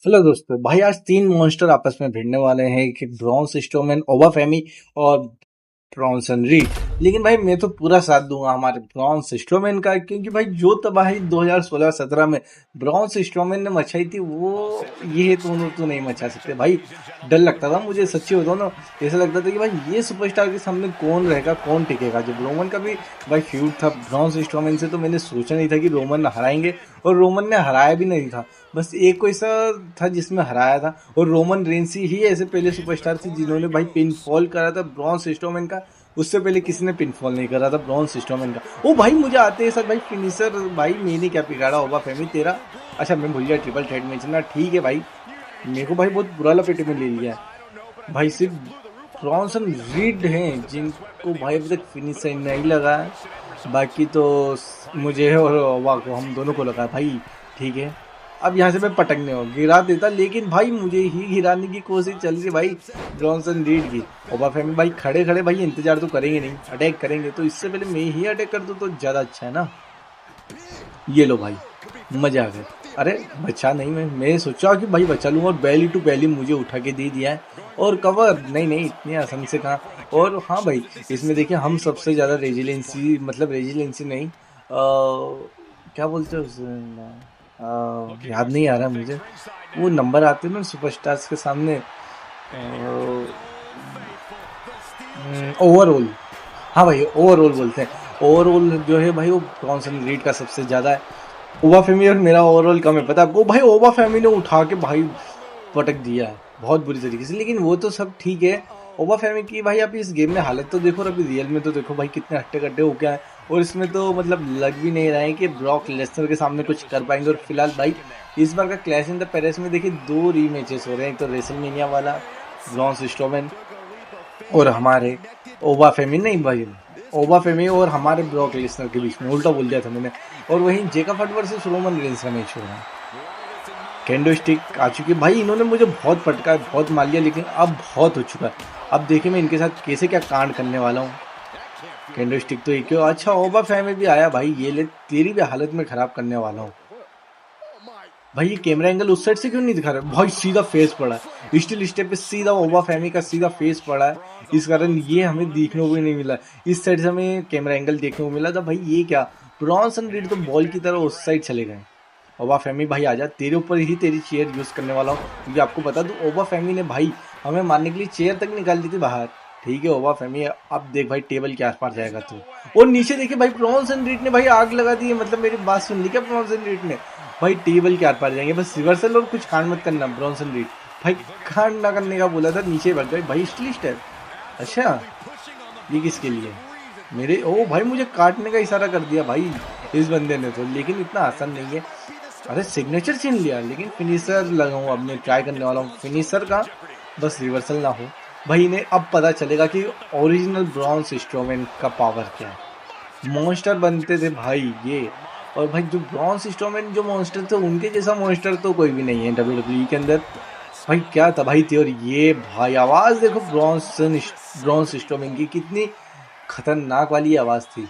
Hello दोस्तों, भाई आज तीन मॉन्स्टर आपस में भिड़ने वाले हैं। एक ब्रॉन स्ट्रोमैन, ओबा फेमी और ब्रॉन्सन रीड। लेकिन भाई मैं तो पूरा साथ दूंगा हमारे ब्रॉन स्ट्रोमैन का, क्योंकि भाई जो तबाही 2016-17 में ब्रॉन स्ट्रोमैन ने मचाई थी वो ये दोनों तो नहीं मचा सकते भाई। डर लगता था मुझे, सच्ची हो दोनों। ऐसा लगता था कि भाई ये सुपरस्टार के सामने कौन रहेगा, कौन टिकेगा। जब रोमन का भी भाई फ्यूड था ब्रॉन स्ट्रोमैन से, तो मैंने सोचा नहीं था कि रोमन हराएंगे, और रोमन ने हराया भी नहीं था। बस एक कोई सा था जिसमें हराया था, और रोमन रेंस ही ऐसे पहले सुपरस्टार थे जिन्होंने भाई पिन फॉल करा था ब्रॉन स्ट्रोमैन का। उससे पहले किसी ने पिन फॉल नहीं करा था ब्रॉन स्ट्रोमैन का। ओ भाई मुझे आते हैं सर भाई फिनिशर। भाई मैंने क्या बिगाड़ा ओबा फेमी तेरा। अच्छा मैं भूल गया ट्रिपल थ्रेट मैच ना, ठीक है भाई। मेरे को भाई बहुत बुरा लपेटे में ले लिया है भाई। सिर्फ ब्रॉन्सन रीड हैं जिनको भाई अभी तक फिनिशर नहीं लगा है। बाकी तो मुझे और ओबा को, हम दोनों को लगा है भाई। ठीक है, अब यहाँ से मैं पटकने हो गिरा देता, लेकिन भाई मुझे ही गिराने की कोशिश चल रही भाई ब्रॉन्सन रीड की। ओबा फेमी भाई खड़े खड़े भाई इंतजार तो करेंगे नहीं, अटैक करेंगे, तो इससे पहले मैं ही अटैक कर दूँ तो ज़्यादा अच्छा है ना। ये लो भाई, मजा आ गया। अरे बचा नहीं, मैं सोचा कि भाई बचा लूँगा, और बैली टू बैली मुझे उठा के दे दिया है। और कवर नहीं नहीं, इतनी आसानी से कहाँ। और हाँ भाई, इसमें देखिए हम सबसे ज़्यादा रेजिलेंसी, मतलब रेजिलेंसी नहीं, क्या बोलते हैं उसे, याद नहीं आ रहा मुझे। वो नंबर आते हैं ना सुपरस्टार्स के सामने, ओवरऑल। हाँ भाई ओवरऑल बोलते हैं। ओवरऑल जो है भाई वो ब्रॉन्सन रीड का सबसे ज़्यादा है। ओबा फेमी और मेरा ओवरऑल कम है, पता है आपको। भाई ओबा फेमी ने उठा के भाई पटक दिया है बहुत बुरी तरीके से, लेकिन वो तो सब ठीक है। ओबा फेमी की भाई आप इस गेम में हालत तो देखो, और अभी रियल में तो देखो भाई कितने हट्टे कट्टे हो गया है। और इसमें तो मतलब लग भी नहीं रहा है कि ब्रॉक लेसनर के सामने कुछ कर पाएंगे। और फिलहाल भाई इस बार का क्लैश इन द पेरिस में देखिए दो रीमैचेस हो रहे हैं। एक तो रेसलमेनिया वाला ब्रॉन स्ट्रोमैन और हमारे ओबा फेमी, नहीं भाई ओबा फेमी और हमारे ब्रॉक लेसनर के बीच में, उल्टा बोल दिया था मैंने। और वहीं जेकब हट वर्सेस रोमन रेंस का मैच हो रहा है। कैंडो स्टिक आ चुकी है भाई, इन्होंने मुझे बहुत पटका है, बहुत मार लिया, लेकिन अब बहुत हो चुका है। अब देखिए मैं इनके साथ कैसे क्या कांड करने वाला हूँ। कैंडो स्टिक तो एक, अच्छा ओबा फेमी भी आया भाई, ये ले तेरी भी हालत में खराब करने वाला हूँ भाई। ये कैमरा एंगल उस साइड से क्यों नहीं दिखा रहा भाई, सीधा फेस पड़ा है स्टिल स्टेप पे, सीधा ओबा फेमी का सीधा फेस पड़ा है। इस कारण ये हमें देखने को भी नहीं मिला। इस साइड से हमें कैमरा एंगल देखने को मिला था भाई। ये क्या, ब्रॉन्सन रीड तो बॉल की तरह उस साइड चले गए। ओबा फेमी भाई आजा, तेरे ऊपर ही तेरी चेयर यूज करने वाला हूँ, क्योंकि आपको बता दूं ओबा फेमी ने भाई हमें मारने के लिए चेयर तक निकाल दी थी बाहर। ठीक है ओबा फेमी, अब देख भाई टेबल के आस पास जाएगा तू। और नीचे देखिए भाई ब्रॉन्सन रीड ने भाई आग लगा दी है। मतलब मेरी बात सुन ली क्या ब्रॉन्सन रीड ने? भाई टेबल के आर पार जाएंगे, बस रिवर्सल और कुछ कांड मत करना ब्रॉन्सन रीड। भाई कांड ना करने का बोला था, नीचे भाग गए भाई स्टिल स्टेप। अच्छा ये किसके लिए? मेरे ओ भाई मुझे काटने का इशारा कर दिया भाई इस बंदे ने तो, लेकिन इतना आसान नहीं है। अरे सिग्नेचर छीन लिया, लेकिन फिनिशर लगाऊं, अब मैं ट्राई करने वाला हूँ फिनिशर का, बस रिवर्सल ना हो। भाई इन्हें अब पता चलेगा कि ओरिजिनल ब्रॉन स्ट्रोमैन का पावर क्या है। मॉन्स्टर बनते थे भाई ये, और भाई जो ब्रॉन स्ट्रोमैन जो मॉन्स्टर थे उनके जैसा मॉन्स्टर तो कोई भी नहीं है WWE के अंदर। भाई क्या तबाही थी। और ये भाई आवाज़ देखो ब्रॉन स्ट्रोमैन की, कितनी खतरनाक वाली आवाज़ थी।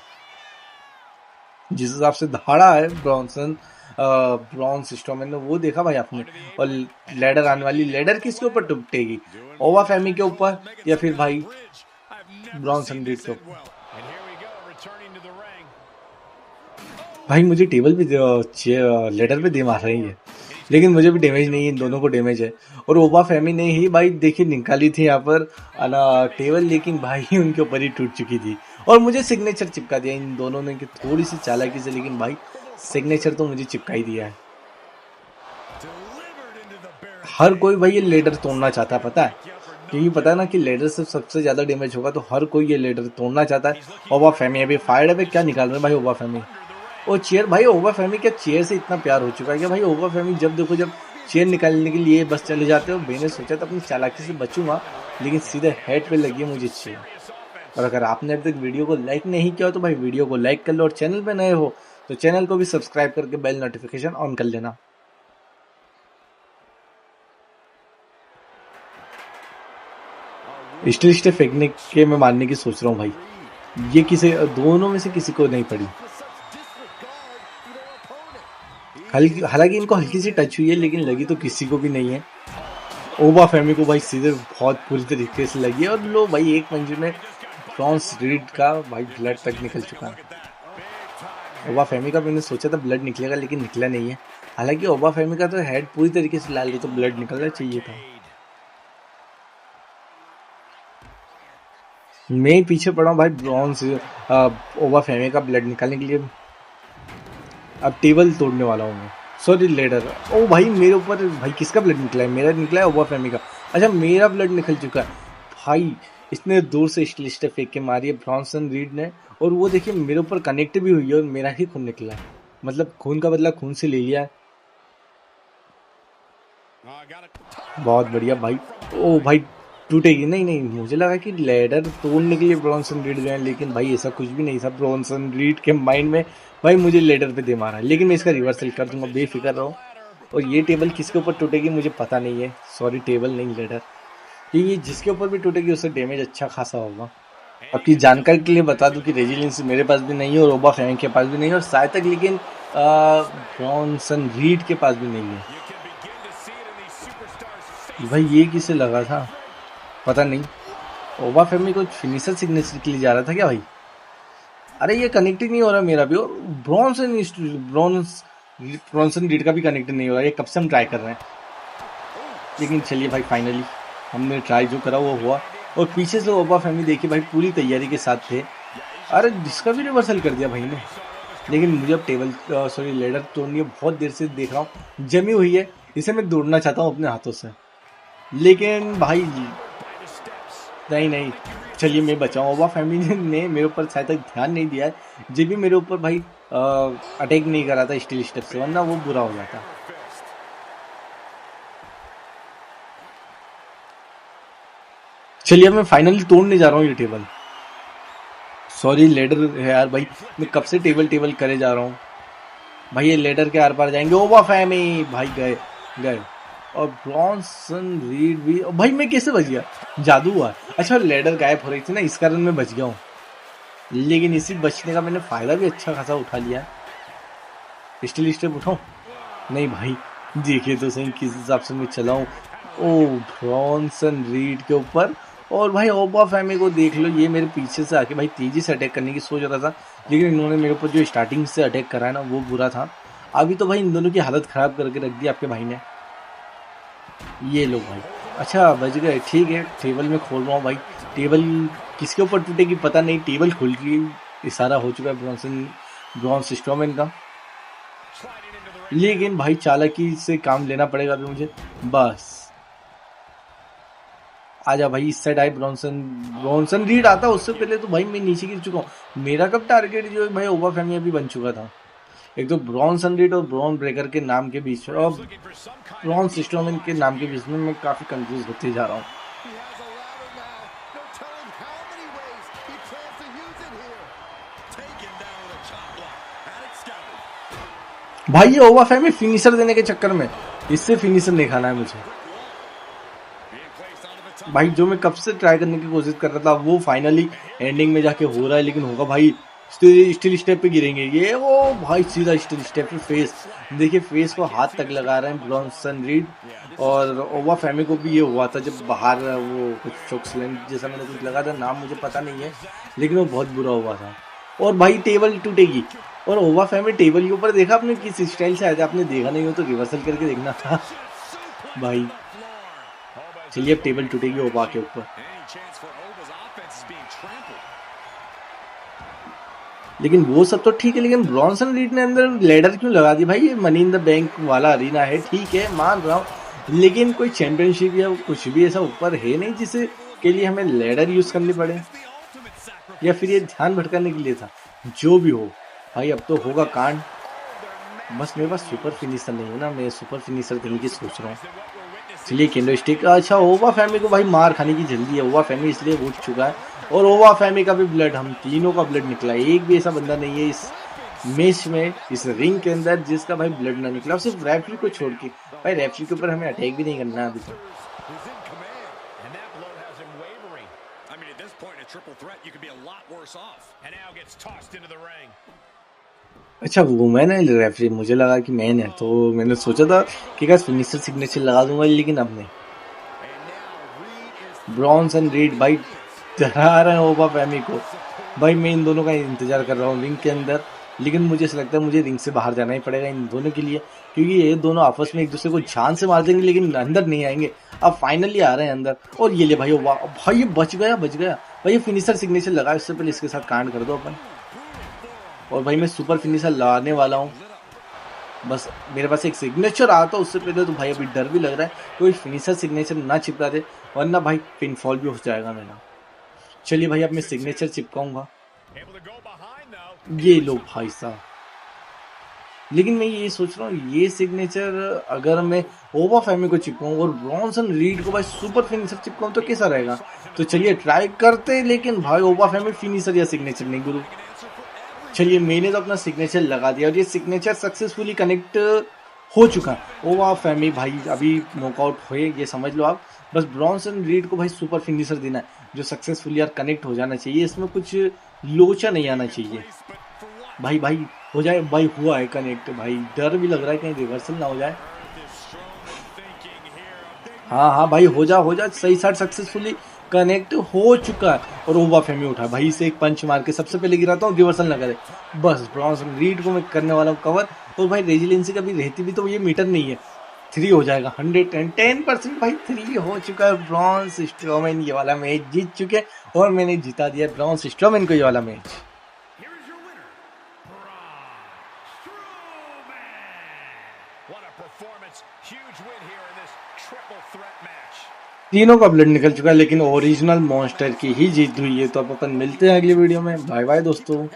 जिस हिसाब से धाड़ा है ब्रॉन स्ट्रोमैन ने, वो देखा भाई आपने। और लेडर आने वाली, लेडर किसके ऊपर टूटेगी, ओबा फेमी के ऊपर या फिर भाई ब्रॉन्सन रीड के ऊपर? भाई मुझे टेबल पे लेडर पे दे मार रही है, लेकिन मुझे भी डैमेज नहीं है, इन दोनों को डैमेज है। और ओबा फेमी ने ही भाई देखिए निकाली थी यहाँ पर टेबल, लेकिन भाई उनके ऊपर ही टूट चुकी थी। और मुझे सिग्नेचर चिपका दिया इन दोनों ने कि थोड़ी सी चालाकी से, लेकिन भाई सिग्नेचर तो मुझे चिपका ही दिया है। हर कोई भाई ये लेडर तोड़ना चाहता है, पता है, क्योंकि पता है ना कि लेडर से सबसे ज्यादा डैमेज होगा, तो हर कोई ये लेडर तोड़ना चाहता है। ओबा फेमी अभी फायर है, क्या निकाल रहे हैं भाई ओबा फेमी। और चेयर भाई ओबा फेमी, क्या चेयर से इतना प्यार हो चुका है क्या भाई? ओबा फेमी जब देखो, जब चेयर निकालने के लिए बस चले जाते हो। मैंने सोचा था अपनी चालाकी से बचूंगा, लेकिन सीधे हेड पे लगी है मुझे चेयर। और अगर आपने अभी तक वीडियो को लाइक नहीं किया तो भाई वीडियो को लाइक कर लो, और चैनल पे नए हो तो चैनल को भी सब्सक्राइब करके बेल नोटिफिकेशन ऑन कर लेना। स्टिल स्टे फेंकने के मैं मारने की सोच रहा हूँ भाई, ये किसी दोनों में से किसी को नहीं पड़ी। हालांकि इनको हल्की सी टच हुई है, लेकिन लगी तो किसी को भी नहीं है। ओबा फेमी को भाई सीधे बहुत पूरी तरीके से लगी है, और लो भाई एक पंच में ब्रॉन्स रीड का भाई ब्लड तक निकल चुका है। ओबा फेमी का मैंने सोचा था ब्लड निकलेगा, लेकिन निकला नहीं है। हालांकि ओबा फेमी का तो हेड पूरी तरीके से लाल है, तो ब्लड निकलना चाहिए था। मैं ही पीछे पड़ा हूँ भाई ब्रॉन्स ओबा फेमी का ब्लड निकालने के लिए। अब टेबल तोड़ने वाला हूँ मैं। Sorry ladder. ओ भाई मेरे ऊपर भाई किसका ब्लड निकला है? मेरा निकला है ओबा फेमी का। अच्छा मेरा ब्लड निकल चुका है भाई। इसने दूर से स्टिल फेंक के मारी है ब्रॉन्सन रीड ने, और वो देखिए मेरे ऊपर कनेक्ट भी हुई है, और मेरा ही खून निकला है। मतलब खून का बदला खून से ले लिया है। बहुत बढ़िया भाई। ओ भाई टूटेगी नहीं, नहीं मुझे लगा कि लेडर तोड़ने के लिए ब्रॉन्सन रीड गए, लेकिन भाई ऐसा कुछ भी नहीं था। ब्रॉन्सन रीड के माइंड में भाई मुझे लेडर पे दे मारा है, लेकिन मैं इसका रिवर्सल कर दूंगा, बेफिक्र रहो। और ये टेबल किसके ऊपर टूटेगी मुझे पता नहीं है। सॉरी टेबल नहीं लेडर, ये जिसके ऊपर भी टूटेगी उससे डैमेज अच्छा खासा होगा। आपकी जानकारी के लिए बता दूं कि रेजिलेंस मेरे पास भी नहीं है, और ओबा फैंक के पास भी नहीं है, और शायद तक लेकिन ब्रॉन्सन रीड के पास भी नहीं है। भाई ये किसे लगा था पता नहीं। ओबा फेमी को फिनिशर सिग्नेचर के लिए जा रहा था क्या भाई? अरे ये कनेक्ट ही नहीं हो रहा मेरा भी, और ब्रॉन्सन रीड का भी कनेक्ट नहीं हो रहा। ये कब से हम ट्राई कर रहे हैं, लेकिन चलिए भाई फाइनली हमने ट्राई जो करा वो हुआ। और पीछे से ओबा फेमी देखिए भाई पूरी तैयारी के साथ थे। अरे जिसका भी रिवर्सल कर दिया भाई ने। लेकिन मुझे अब टेबल सॉरी लेडर तोड़नी है, बहुत देर से देख रहा हूँ जमी हुई है, इसे मैं तोड़ना चाहता हूँ अपने हाथों से, लेकिन भाई नहीं नहीं। चलिए मैं बचाऊँ। ओबा फैमिली ने मेरे ऊपर शायद तक ध्यान नहीं दिया है, जब भी मेरे ऊपर भाई अटैक नहीं करा था स्टील स्टेप से, वरना वो बुरा हो जाता। चलिए मैं फाइनली तोड़ने जा रहा हूँ ये टेबल। सॉरी लेडर है यार भाई, मैं कब से टेबल टेबल करे जा रहा हूँ भाई। ये लेडर के आर पार जाएंगे। ओबा फैमी भाई गए गए। और ब्रॉन्सन रीड भी भाई, मैं कैसे बच गया? जादू हुआ। अच्छा लेडर गायब हो रही थी ना, इस कारण मैं बच गया हूँ, लेकिन इसी बचने का मैंने फायदा भी अच्छा खासा उठा लिया। स्टिल स्टेप उठाऊं? नहीं भाई देखिए तो सही किस हिसाब से मैं चलाऊं। ओ ब्रॉन्सन रीड के ऊपर। और भाई ओबा फैमी को देख लो, ये मेरे पीछे से आके भाई तेजी से अटैक करने की सोच रहा था, लेकिन इन्होंने मेरे ऊपर जो स्टार्टिंग से अटैक करा है ना वो बुरा था। अभी तो भाई इन दोनों की हालत खराब करके रख दी आपके भाई ने। ये लोग भाई अच्छा बच गए, ठीक है। टेबल में खोल रहा हूँ भाई। टेबल किसके ऊपर टूटेगी पता नहीं, टेबल खुल गई, इशारा हो चुका है ब्रॉन्स स्ट्रोमैन का। लेकिन भाई चालाकी से काम लेना पड़ेगा अभी मुझे। बस आजा भाई इस साइड आए। ब्रॉन्सन रीड आता उससे पहले तो भाई मैं नीचे गिर चुका हूँ। मेरा कब टारगेट जो है भाई ओबा फैमी अभी बन चुका था। एक तो ब्रॉन्सन रीड और ब्रॉन ब्रेकर के नाम के बीच में, और ब्रॉन्स स्ट्रोमैन के नाम के बीच में मैं काफी कंफ्यूज होते जा रहा हूँ। भाई ये ओबा फैमी फिनिशर देने के चक्कर में, इससे फिनिशर नहीं खाना है मुझे भाई। जो मैं कब से ट्राई करने की कोशिश कर रहा था वो फाइनली एंडिंग में जाके हो रहा है, लेकिन होगा भाई। स्टिल स्टेप पे गिरेंगे ये, ओ भाई सीधा स्टिल स्टेप पे फेस। देखिए फेस को हाथ तक लगा रहे हैं ब्रॉन्सन रीड। और ओबा फैमी को भी ये हुआ था जब बाहर वो कुछ चोक्सलैंड जैसा मैंने कुछ लगा था, नाम मुझे पता नहीं है, लेकिन वो बहुत बुरा हुआ था। और भाई टेबल टूटेगी। और ओबा फैमी टेबल के ऊपर देखा आपने किस स्टाइल से आया था? आपने देखा नहीं हो तो रिवर्सल करके देखना था भाई। चलिए अब टेबल टूटेगी ओबा के ऊपर। लेकिन वो सब तो ठीक है, लेकिन ब्रॉन्सन रीड ने अंदर लेडर क्यों लगा दी भाई? ये मनी इन द बैंक वाला अरीना है, ठीक है मान रहा हूँ, लेकिन कोई चैंपियनशिप या कुछ भी ऐसा ऊपर है नहीं जिसे के लिए हमें लेडर यूज करनी पड़े, या फिर ये ध्यान भटकाने के लिए था। जो भी हो भाई अब तो होगा कांड। बस मेरे पास सुपर फिनिशर नहीं है ना, मैं सुपर फिनिशर देने की सोच रहा हूँ। चलिए कैंडो स्टिक। अच्छा ओबा फैमी को भाई मार खाने की जल्दी है, ओबा फैमी इसलिए उठ चुका है। और ओबा फैमी का भी ब्लड, हम तीनों का ब्लड निकला है। एक भी ऐसा बंदा नहीं है इस मैच में, इस रिंग के अंदर जिसका भाई ब्लड ना निकला, सिर्फ रेफरी को छोड़ के। भाई रेफरी के ऊपर हमें अटैक भी नहीं करना है अभी तो। अच्छा वुमेन है रेफरी, मुझे लगा कि मैन है, तो मैंने सोचा था कि गाइस फिनिशर सिग्नेचर लगा दूंगा, लेकिन अब नहीं। ब्रॉन्सन रीड भाई डरा रहे हैं ओबा फैमी को। भाई मैं इन दोनों का इंतजार कर रहा हूँ रिंग के अंदर, लेकिन मुझे ऐसा लगता है मुझे रिंग से बाहर जाना ही पड़ेगा इन दोनों के लिए, क्योंकि ये दोनों आपस में एक दूसरे को जान से मार देंगे लेकिन अंदर नहीं आएंगे। अब फाइनली आ रहे हैं अंदर, और ये ले भाई भाई ये बच गया भाई, ये फिनिशर सिग्नेचर लगा, इससे पहले इसके साथ कांड कर दो अपन। और भाई मैं सुपर फिनिशर लाने वाला हूँ, बस मेरे पास एक सिग्नेचर आता उससे पहले तो भाई अभी डर भी लग रहा है कोई फिनिशर सिग्नेचर ना चिपका दे, वरना भाई पिनफॉल भी हो जाएगा मेरा। चलिए भाई अब मैं सिग्नेचर चिपकाऊंगा, ये लो भाई साहब। लेकिन मैं ये सोच रहा हूँ ये सिग्नेचर अगर मैं ओबा फैमी को चिपकाऊं और ब्रॉन्सन रीड को भाई सुपर फिनिशर चिपकाऊं तो कैसा रहेगा। तो चलिए ट्राई करते, लेकिन भाई ओबा फैमी फिनिशर या सिग्नेचर नहीं गुरु। चलिए मैंने तो अपना सिग्नेचर लगा दिया और ये सिग्नेचर सक्सेसफुली कनेक्ट हो चुका है। ओवा फैमी भाई अभी नॉकआउट हुए, ये समझ लो आप। बस ब्रॉन्सन रीड को भाई सुपर फिनिशर देना है जो सक्सेसफुली यार कनेक्ट हो जाना चाहिए, इसमें कुछ लोचा नहीं आना चाहिए। भाई हो जाए भाई, हुआ है कनेक्ट भाई, डर भी लग रहा है कहीं रिवर्सल ना हो जाए। हाँ भाई हो जा सही साइड सक्सेसफुली कनेक्ट हो चुका है और ओबा फेमी उठा भाई, इसे एक पंच मार के सबसे पहले गिराता हूँ, रिवर्सल ना करे। बस ब्रॉन्सन रीड को मैं करने वाला हूँ कवर। और भाई रेजिलेंसी का भी रहती भी तो ये मीटर नहीं है, 3 हो जाएगा 110% भाई, 3 हो चुका है। ब्रॉन्स स्ट्रोमैन ये वाला मैच जीत चुके और मैंने जिता दिया ब्रॉन्स स्ट्रोमैन को ये वाला मैच। तीनों का ब्लड निकल चुका है, लेकिन ओरिजिनल मॉन्स्टर की ही जीत हुई है। तो अब अपन मिलते हैं अगली वीडियो में, बाय बाय दोस्तों।